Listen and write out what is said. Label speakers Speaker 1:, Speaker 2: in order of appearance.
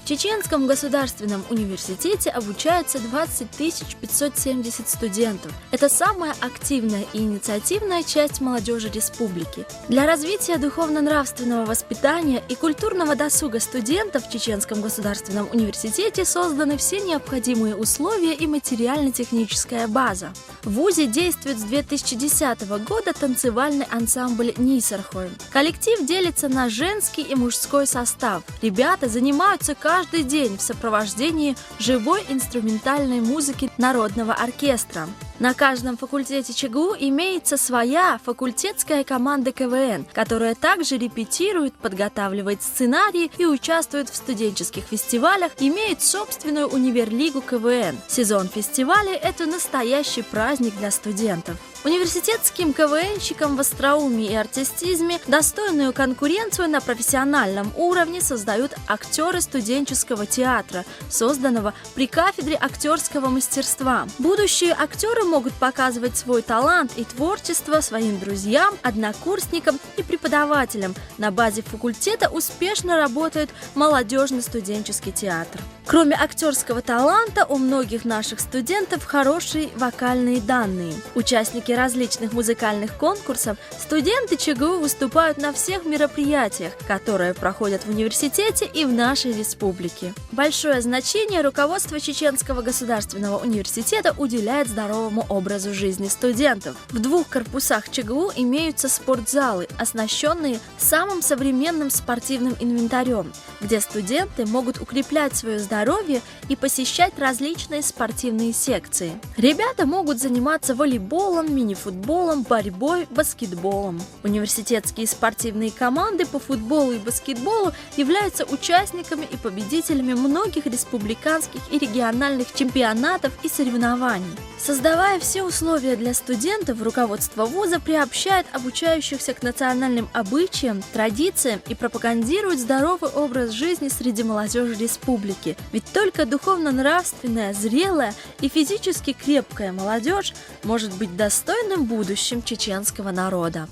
Speaker 1: В Чеченском государственном университете обучаются 20 570 студентов. Это самая активная и инициативная часть молодежи республики. Для развития духовно-нравственного воспитания и культурного досуга студентов в Чеченском государственном университете созданы все необходимые условия и материально-техническая база. В ВУЗе действует с 2010 года танцевальный ансамбль «Нисархойм». Коллектив делится на женский и мужской состав. Ребята занимаются каждый день в сопровождении живой инструментальной музыки народного оркестра. На каждом факультете ЧГУ имеется своя факультетская команда КВН, которая также репетирует, подготавливает сценарии и участвует в студенческих фестивалях, имеет собственную универлигу КВН. Сезон фестиваля – это настоящий праздник для студентов. Университетским КВНщикам в остроумии и артистизме достойную конкуренцию на профессиональном уровне создают актеры студенческого театра, созданного при кафедре актерского мастерства. Будущие актеры могут показывать свой талант и творчество своим друзьям, однокурсникам и преподавателям. На базе факультета успешно работает молодежно-студенческий театр. Кроме актерского таланта, у многих наших студентов хорошие вокальные данные. Участники различных музыкальных конкурсов, студенты ЧГУ выступают на всех мероприятиях, которые проходят в университете и в нашей республике. Большое значение руководство Чеченского государственного университета уделяет здоровому образу жизни студентов. В 2 корпусах ЧГУ имеются спортзалы, оснащенные самым современным спортивным инвентарем, где студенты могут укреплять свое здоровье и посещать различные спортивные секции. Ребята могут заниматься волейболом, мини-футболом, борьбой, баскетболом. Университетские спортивные команды по футболу и баскетболу являются участниками и победителями многих республиканских и региональных чемпионатов и соревнований. Создавая все условия для студентов, руководство вуза приобщает обучающихся к национальным обычаям, традициям и пропагандирует здоровый образ жизни среди молодежи республики. Ведь только духовно-нравственная, зрелая и физически крепкая молодежь может быть достойным будущим чеченского народа.